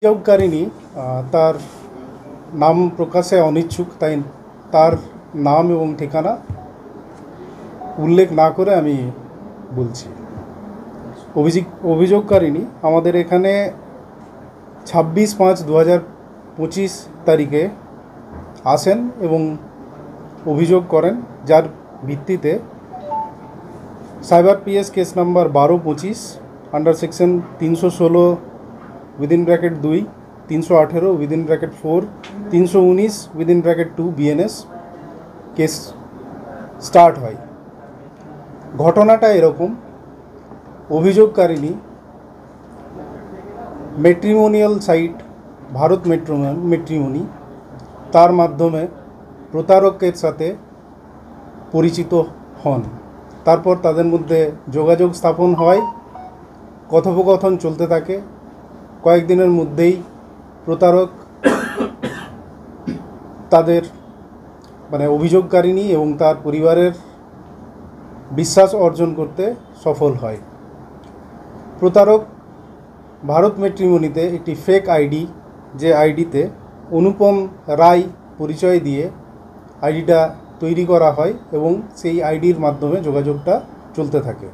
অভিযোগকারিণী তার নাম প্রকাশে অনিচ্ছুক, তাই তার নাম এবং ঠিকানা উল্লেখ না করে আমি বলছি। অভিযোগকারিণী আমাদের এখানে 26/5/2025 তারিখে আসেন এবং অভিযোগ করেন, যার ভিত্তিতে cyber PS case number 1225 under section 316 within bracket 2, 318 within bracket 4, 319 within bracket 2 BNS case start হয়। ঘটনাটা এরকম: অভিযোগকারিণী ম্যাট্রিমোনিয়াল সাইট ভারত ম্যাট্রিমনি তার মাধ্যমে প্রতারকের সাথে পরিচিত হন। তারপর তাদের মধ্যে যোগাযোগ স্থাপন হয়, কথোপকথন চলতে থাকে। কয়েকদিনের মধ্যেই প্রতারক তাদের অভিযোগকারিণী এবং তার পরিবারের বিশ্বাস অর্জন করতে সফল হয়। প্রতারক ভারত ম্যাট্রিমনিতে একটি ফেক আইডি, যে আইডিতে অনুপম রায় পরিচয় দিয়ে আইডিটা তৈরি করা হয় এবং সেই আইডির মাধ্যমে যোগাযোগটা চলতে থাকে।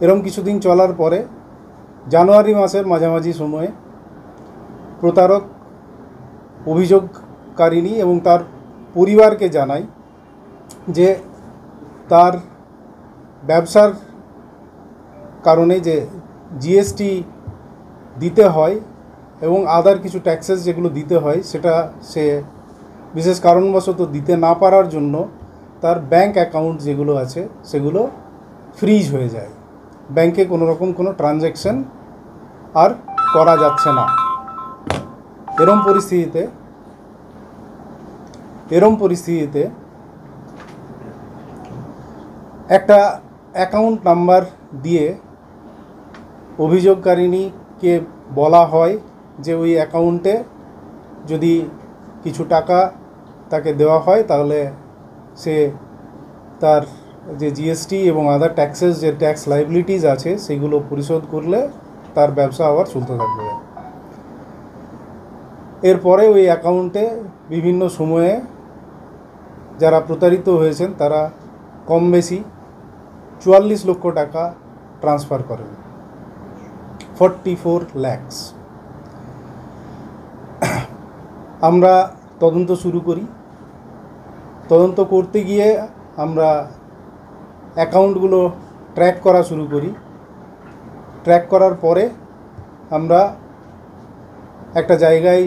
এরকম কিছুদিন চলার পরে জানুয়ারি মাসের মাঝামাঝি সময়ে প্রতারক অভিযোগকারিণী এবং তার পরিবারকে জানায় যে তার ব্যবসার কারণে যে জিএসটি দিতে হয় এবং আদার কিছু ট্যাক্সেস যেগুলো দিতে হয়, সেটা সে বিশেষ কারণবশত দিতে না পারার জন্য তার ব্যাংক অ্যাকাউন্ট যেগুলো আছে সেগুলো ফ্রিজ হয়ে যায়। ব্যাংকে কোনো রকম কোনো ট্রানজ্যাকশন আর করা যাচ্ছে না। এরম পরিস্থিতিতে একটা অ্যাকাউন্ট নাম্বার দিয়ে অভিযোগকারিণীকে বলা হয় যে ওই অ্যাকাউন্টে যদি কিছু টাকা তাকে দেওয়া হয় তাহলে সে তার যে জিএসটি এবং আদার ট্যাক্সেস, যে ট্যাক্স লাইবিলিটিস আছে, সেগুলো পরিশোধ করলে তার ব্যবসা আবার চলতে থাকবে। এরপরে ওই অ্যাকাউন্টে বিভিন্ন সময়ে যারা প্রতারিত হয়েছেন তারা কম বেশি 44 লক্ষ টাকা ট্রান্সফার করেন, 44 lakhs। আমরা তদন্ত শুরু করি। তদন্ত করতে গিয়ে আমরা অ্যাকাউন্টগুলো ট্র্যাক করা শুরু করি। ট্র্যাক করার পরে আমরা একটা জায়গায়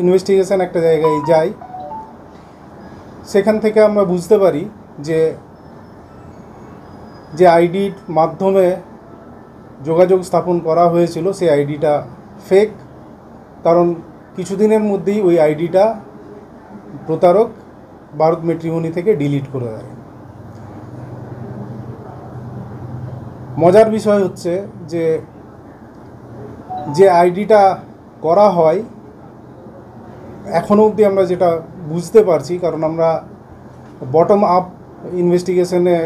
ইনভেস্টিগেশন একটা জায়গায় যাই। সেখান থেকে আমরা বুঝতে পারি যে আইডির মাধ্যমে যোগাযোগ স্থাপন করা হয়েছিল সেই আইডিটা ফেক, কারণ কিছুদিনের মধ্যেই ওই আইডিটা প্রতারক ভারত ম্যাট্রিমনি থেকে ডিলিট করে দেয়। মজার বিষয় হচ্ছে যে আইডিটা করা হয় এখনও অবধি আমরা যেটা বুঝতে পারছি, কারণ আমরা বটম আপ ইনভেস্টিগেশনে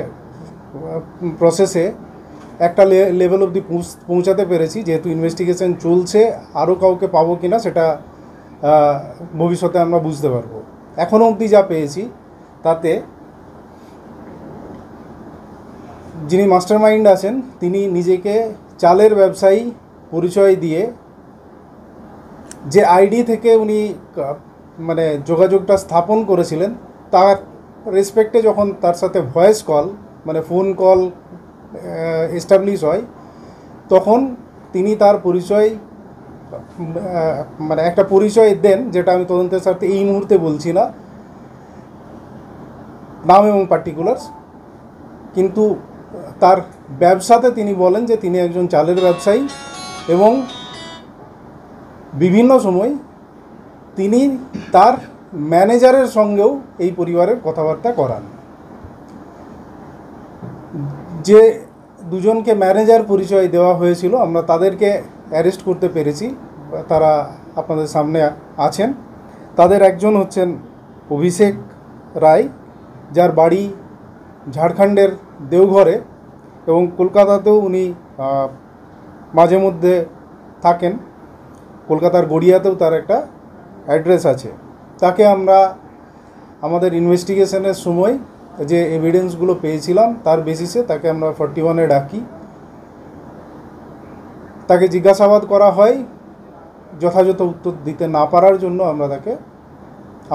প্রসেসে একটা লেভেল অবধি পৌঁছাতে পেরেছি। যেহেতু ইনভেস্টিগেশন চলছে, আরও কাউকে পাবো কি না সেটা ভবিষ্যতে আমরা বুঝতে পারবো। এখনও অবধি যা পেয়েছি তাতে যিনি মাস্টার মাইন্ড আছেন তিনি নিজেকে চালের ব্যবসায়ী পরিচয় দিয়ে যে আইডি থেকে উনি যোগাযোগটা স্থাপন করেছিলেন, তার রেসপেক্টে যখন তার সাথে voice call phone call establish হয়, তখন তিনি তার পরিচয় একটা পরিচয় দেন, যেটা আমি তদন্তের সাথে এই মুহূর্তে বলছি না, নাম এবং পার্টিকুলার্স। কিন্তু তার ব্যবসাতে তিনি বলেন যে তিনি একজন চালের ব্যবসায়ী এবং বিভিন্ন সময় তিনি তার ম্যানেজারের সঙ্গেও এই পরিবারের কথাবার্তা করান। যে দুজনকে ম্যানেজার পরিচয় দেওয়া হয়েছিল, আমরা তাদেরকে অ্যারেস্ট করতে পেরেছি। তারা আপনাদের সামনে আছেন। তাদের একজন হচ্ছেন অভিষেক রায়, যার বাড়ি ঝাড়খণ্ডের দেওঘরে এবং কলকাতাতেও উনি মাঝে মধ্যে থাকেন। কলকাতার গড়িয়াতেও তার একটা অ্যাড্রেস আছে। তাকে আমরা আমাদের ইনভেস্টিগেশনের সময় যে এভিডেন্সগুলো পেয়েছিলাম তার বেসিসে তাকে আমরা 41-এ ডাকি। তাকে জিজ্ঞাসাবাদ করা হয়, যথাযথ উত্তর দিতে না পারার জন্য আমরা তাকে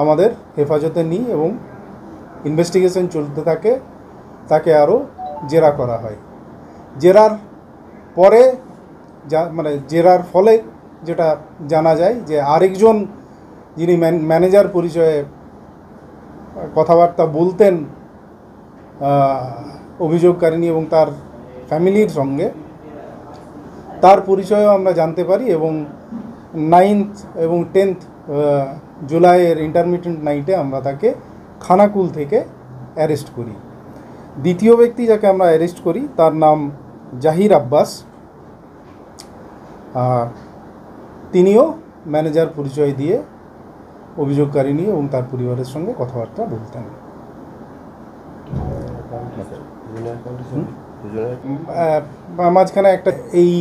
আমাদের হেফাজতে নিই এবং ইনভেস্টিগেশন চলতে থাকে। তাকে আরও জেরা করা হয়। জেরার পরে জেরার ফলে যেটা জানা যায় যে আরেকজন যিনি ম্যানেজার পরিচয়ে কথাবার্তা বলতেন অভিযোগকারিণী এবং তার ফ্যামিলির সঙ্গে, তার পরিচয়ও আমরা জানতে পারি এবং 9th এবং 10th জুলাইয়ের ইন্টারমিটেন্ট নাইটে আমরা তাকে খানাকুল থেকে অ্যারেস্ট করি। দ্বিতীয় ব্যক্তি যাকে আমরা অ্যারেস্ট করি তার নাম জাহির আব্বাস। তিনিও ম্যানেজার পরিচয় দিয়ে অভিযোগকারিণী এবং তার পরিবারের সঙ্গে কথাবার্তা বলতেন। মাঝখানে একটা এই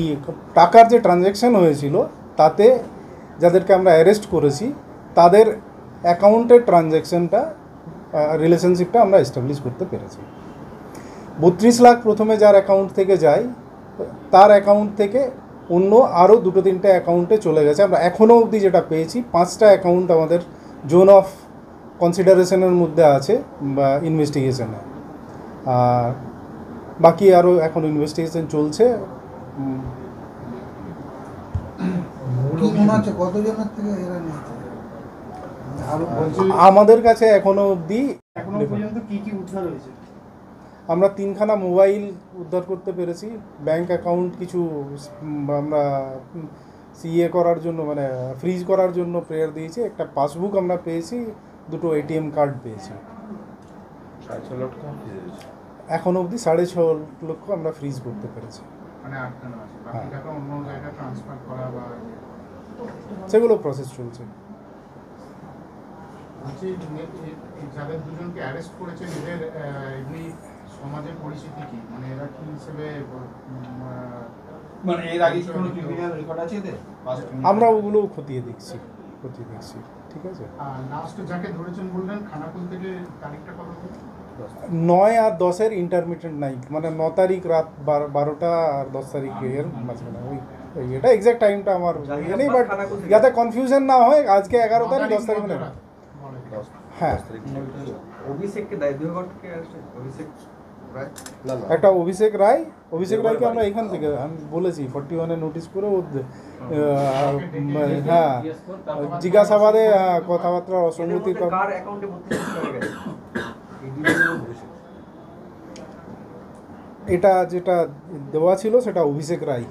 টাকার যে ট্রানজ্যাকশন হয়েছিল তাতে যাদেরকে আমরা অ্যারেস্ট করেছি তাদের অ্যাকাউন্টের ট্রানজ্যাকশনটা রিলেশনশিপটা আমরা এস্টাবলিশ করতে পেরেছি। 32 লাখ প্রথমে যার অ্যাকাউন্ট থেকে যায়, তার অ্যাকাউন্ট থেকে অন্য আরও 2-3টে অ্যাকাউন্টে চলে গেছে। আমরা এখনও অবধি যেটা পেয়েছি 5টা অ্যাকাউন্ট আমাদের জোন অফ কনসিডারেশনের মধ্যে আছে বা ইনভেস্টিগেশনে। আর বাকি আরও এখন ইনভেস্টিগেশন চলছে। আমাদের কাছে এখনো অবধি আমরা 3খানা মোবাইল উদ্ধার করতে পেরেছি, ব্যাংক অ্যাকাউন্ট কিছু আমরা সিএ করার জন্য ফ্রিজ করার জন্য প্রেয়ার দিয়েছি, একটা পাসবুক আমরা পেয়েছি, 2টো এটিএম কার্ড পেয়েছি। এখন অবধি 6.5 লক্ষ আমরা ফ্রিজ করতে পেরেছি। সেগুলো প্রসেস চলছে। যাদের দুজনকে অ্যারেস্ট করেছেন এদের এমনি সমাজের পরিস্থিতি কি, এরা কি হিসেবে এর আগে কোনো ক্রিমিনাল রেকর্ড আছে এদের? আমরা ওগুলো খতিয়ে দেখছি। ঠিক আছে। লাস্ট যাকে ধরেছেন বললেন খানাকুল থেকে, তারিখটা কত? 9 আর 10-এর ইন্টারমিটেন্ট নাইট, 9 তারিখ রাত 12টা আর 10 তারিখের মাঝখানে। এটা এক্সাক্ট টাইমটা আমার নেই, বাট যাতে কনফিউশন না হয়, আজকে 11 তারিখ 10 তারিখ হ্যাঁ। একটা অভিষেক রায়কে আমরা এখান থেকে আমি বলেছি 41-এ নোটিশ করে হ্যাঁ জিজ্ঞাসাবাদে কথাবার্তা অসঙ্গতির এটা যেটা দেওয়া ছিল সেটা অভিষেক রায়।